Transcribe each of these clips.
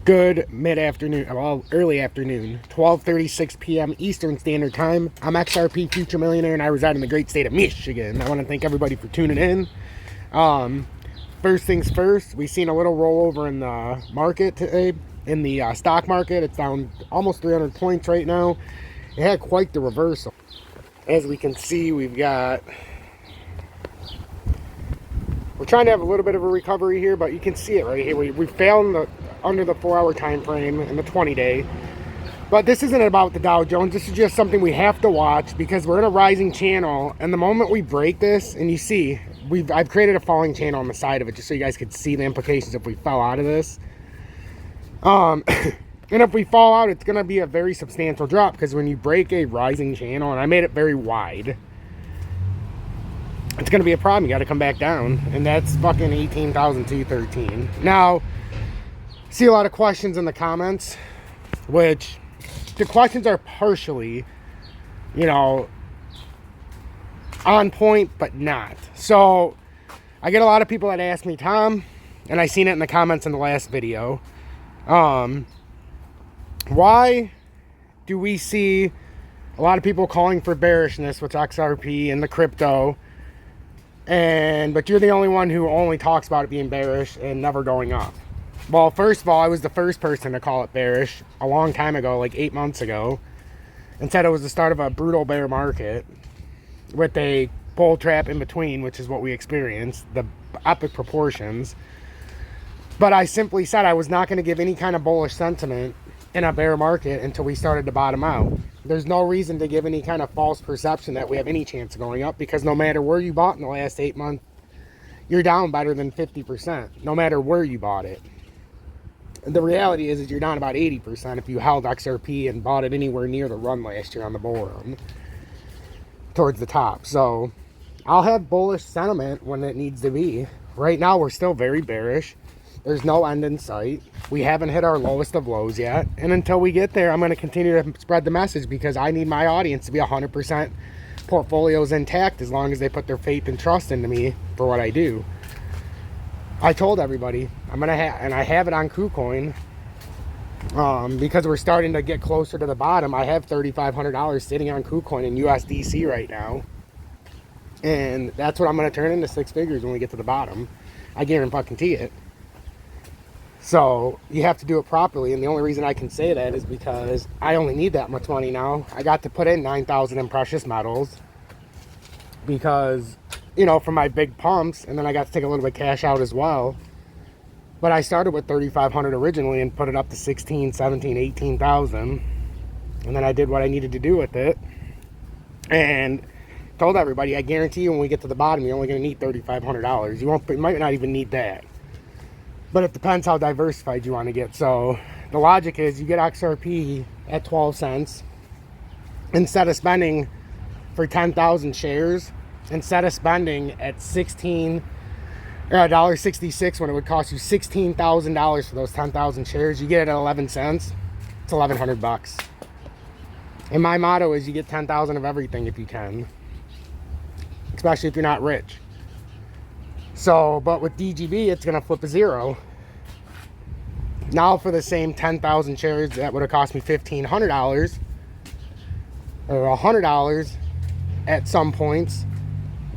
Good mid-afternoon, well, early afternoon, 12:36 p.m. Eastern Standard Time. I'm XRP Future Millionaire, and I reside in the great state of Michigan. I want to thank everybody for tuning in. First things first, we've seen a little rollover in the market today, in the stock market. It's down almost 300 points right now. It had quite the reversal. As we can see, we're trying to have a little bit of a recovery here, but you can see it right here. We failed under the 4-hour time frame and the 20-day. But this isn't about the Dow Jones. This is just something we have to watch because we're in a rising channel. And the moment we break this, and you see, I've created a falling channel on the side of it just so you guys could see the implications if we fell out of this. And if we fall out, it's going to be a very substantial drop because when you break a rising channel, and I made it very wide, it's going to be a problem. You got to come back down, and that's fucking 18,213. Now, see a lot of questions in the comments, which the questions are partially, on point, but not. So I get a lot of people that ask me, Tom, and I seen it in the comments in the last video, why do we see a lot of people calling for bearishness with XRP and the crypto, but you're the only one who only talks about it being bearish and never going up? Well, first of all, I was the first person to call it bearish a long time ago, like 8 months ago, and said it was the start of a brutal bear market with a bull trap in between, which is what we experienced, the epic proportions. But I simply said I was not going to give any kind of bullish sentiment in a bear market until we started to bottom out. There's no reason to give any kind of false perception that we have any chance of going up, because no matter where you bought in the last 8 months, you're down better than 50%, no matter where you bought it. The reality is you're down about 80% if you held XRP and bought it anywhere near the run last year on the bull run towards the top. So I'll have bullish sentiment when it needs to be. Right now we're still very bearish. There's no end in sight. We haven't hit our lowest of lows yet, and until we get there, I'm going to continue to spread the message because I need my audience to be 100% portfolios intact as long as they put their faith and trust into me for what I do. I told everybody I'm gonna have, and I have it on KuCoin, because we're starting to get closer to the bottom. I have $3,500 sitting on KuCoin in USDC right now, and that's what I'm gonna turn into 6 figures when we get to the bottom. I guarantee it. So you have to do it properly, and the only reason I can say that is because I only need that much money now. I got to put in 9,000 in precious metals because, for my big pumps, and then I got to take a little bit of cash out as well. But I started with 3,500 originally and put it up to 16, 17, 18,000. And then I did what I needed to do with it. And told everybody, I guarantee you when we get to the bottom, you're only going to need $3,500. You might not even need that. But it depends how diversified you want to get. So the logic is you get XRP at 12 cents. Instead of spending for 10,000 shares, instead of spending at $1.66 when it would cost you $16,000 for those 10,000 shares, you get it at 11 cents. It's 1,100 bucks. And my motto is you get 10,000 of everything if you can, especially if you're not rich. So, but with DGB, it's going to flip a zero. Now for the same 10,000 shares that would have cost me $1,500 or $100 at some points,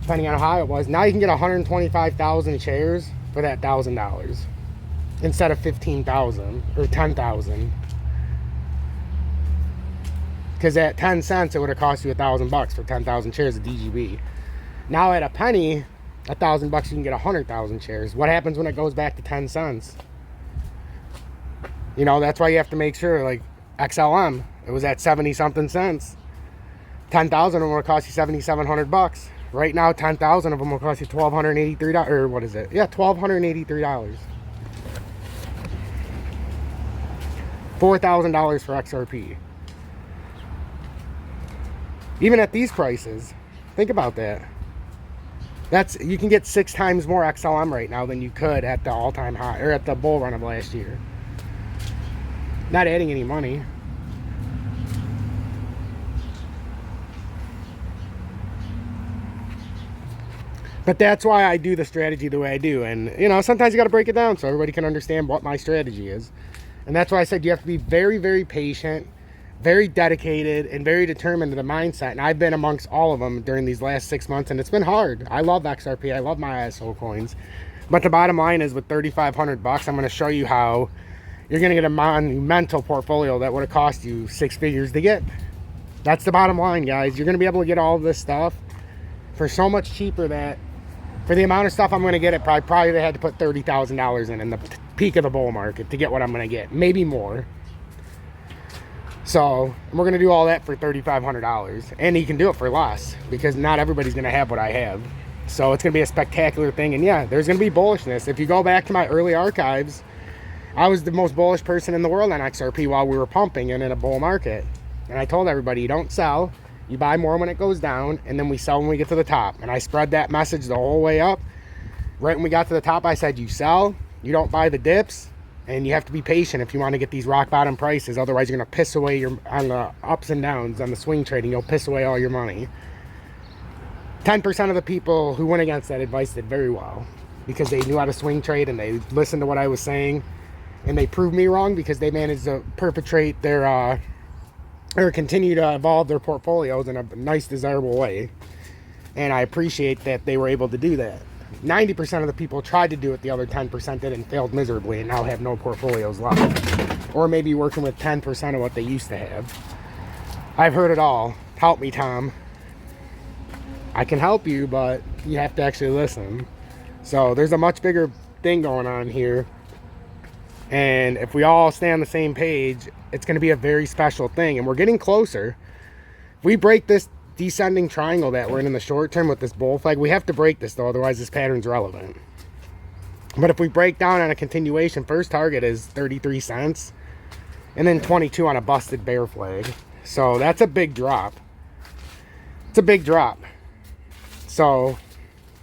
depending on how it was. Now you can get 125,000 shares for that $1,000 instead of 15,000 or 10,000. Because at 10 cents, it would have cost you $1,000 for 10,000 shares of DGB. Now at a penny, $1,000 you can get 100,000 shares. What happens when it goes back to 10 cents? That's why you have to make sure, like XLM, it was at 70 something cents. 10,000 of them will cost you $7,700. Right now, 10,000 of them will cost you $1,283, or what is it? Yeah, $1,283. $4,000 for XRP. Even at these prices, think about that. You can get 6 times more XLM right now than you could at the all-time high, or at the bull run of last year. Not adding any money. But that's why I do the strategy the way I do. And, sometimes you got to break it down so everybody can understand what my strategy is. And that's why I said you have to be very, very patient, very dedicated, and very determined to the mindset. And I've been amongst all of them during these last 6 months, and it's been hard. I love XRP. I love my ISO coins. But the bottom line is, with $3,500, I'm going to show you how you're going to get a monumental portfolio that would have cost you 6 figures to get. That's the bottom line, guys. You're going to be able to get all of this stuff for so much cheaper that for the amount of stuff I'm going to get, it probably had to put $30,000 in the peak of the bull market to get what I'm going to get. Maybe more. So we're going to do all that for $3,500. And you can do it for less because not everybody's going to have what I have. So it's going to be a spectacular thing. And yeah, there's going to be bullishness. If you go back to my early archives, I was the most bullish person in the world on XRP while we were pumping and in a bull market. And I told everybody, you don't sell. You buy more when it goes down, and then we sell when we get to the top. And I spread that message the whole way up. Right when we got to the top, I said, you sell, you don't buy the dips, and you have to be patient if you want to get these rock bottom prices. Otherwise, you're going to piss away on the ups and downs, on the swing trading, you'll piss away all your money. 10% of the people who went against that advice did very well because they knew how to swing trade and they listened to what I was saying, and they proved me wrong because they managed to perpetrate their or continue to evolve their portfolios in a nice, desirable way. And I appreciate that they were able to do that. 90% of the people tried to do it, the other 10% did and failed miserably and now have no portfolios left. Or maybe working with 10% of what they used to have. I've heard it all. Help me, Tom. I can help you, but you have to actually listen. So there's a much bigger thing going on here. And if we all stay on the same page, it's going to be a very special thing. And we're getting closer. If we break this descending triangle that we're in the short term with this bull flag, we have to break this though, otherwise this pattern's relevant. But if we break down on a continuation, first target is 33 cents. And then 22 on a busted bear flag. So that's a big drop. It's a big drop. So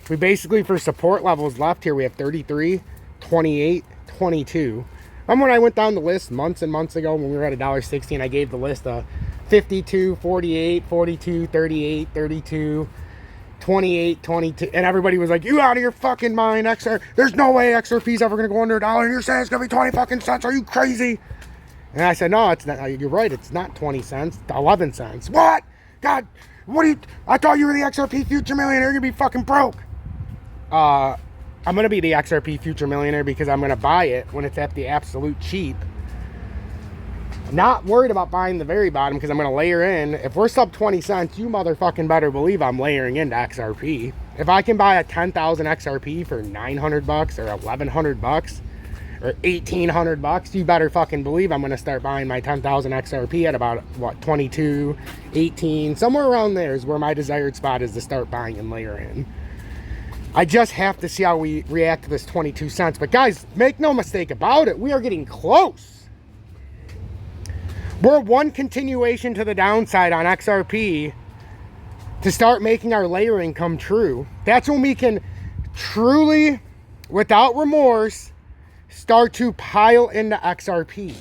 we basically, for support levels left here, we have 33, 28, 22. Remember when I went down the list months and months ago when we were at $1.60 and I gave the list of 52, 48, 42, 38, 32, 28, 22, and everybody was like, you out of your fucking mind, there's no way XRP's ever going to go under $1, and you're saying it's going to be 20 fucking cents, are you crazy? And I said, no, it's not, you're right, it's not 20 cents, it's 11 cents. What? God, I thought you were the XRP future millionaire, you're going to be fucking broke. I'm going to be the XRP future millionaire because I'm going to buy it when it's at the absolute cheap. I'm not worried about buying the very bottom because I'm going to layer in. If we're sub 20 cents, you motherfucking better believe I'm layering into XRP. If I can buy a 10,000 XRP for $900 or $1,100 or $1,800, you better fucking believe I'm going to start buying my 10,000 XRP at about, what, 22, 18, somewhere around there is where my desired spot is to start buying and layer in. I just have to see how we react to this 22 cents. But guys, make no mistake about it. We are getting close. We're one continuation to the downside on XRP to start making our layering come true. That's when we can truly, without remorse, start to pile into XRP.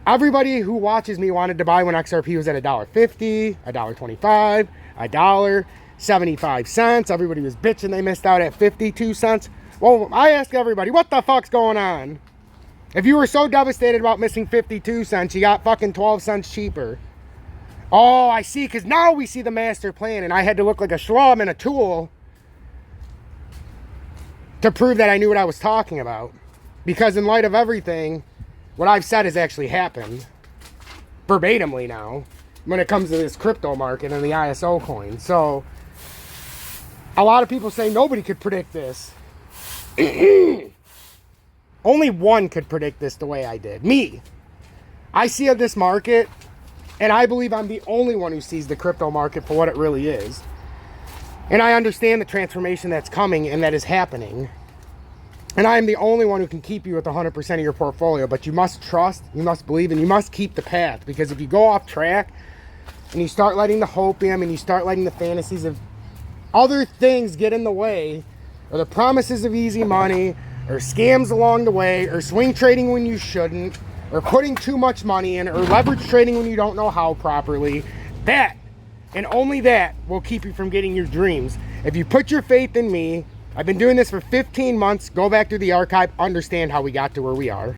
Everybody who watches me wanted to buy when XRP was at $1.50, $1.25, $1. 75 cents. Everybody was bitching they missed out at 52 cents. Well, I ask everybody, what the fuck's going on? If you were so devastated about missing 52 cents, you got fucking 12 cents cheaper. Oh, I see, because now we see the master plan, and I had to look like a schlum and a tool to prove that I knew what I was talking about. Because in light of everything, what I've said has actually happened. Verbatimly now, when it comes to this crypto market and the ISO coin. So a lot of people say nobody could predict this. Only one could predict this the way I did. Me. I see this market, and I believe I'm the only one who sees the crypto market for what it really is. And I understand the transformation that's coming and that is happening. And I am the only one who can keep you with 100% of your portfolio. But you must trust, you must believe, and you must keep the path. Because if you go off track and you start letting the hopium and you start letting the fantasies of other things get in the way, or the promises of easy money, or scams along the way, or swing trading when you shouldn't, or putting too much money in, or leverage trading when you don't know how properly, that, and only that, will keep you from getting your dreams. If you put your faith in me, I've been doing this for 15 months, go back through the archive, understand how we got to where we are.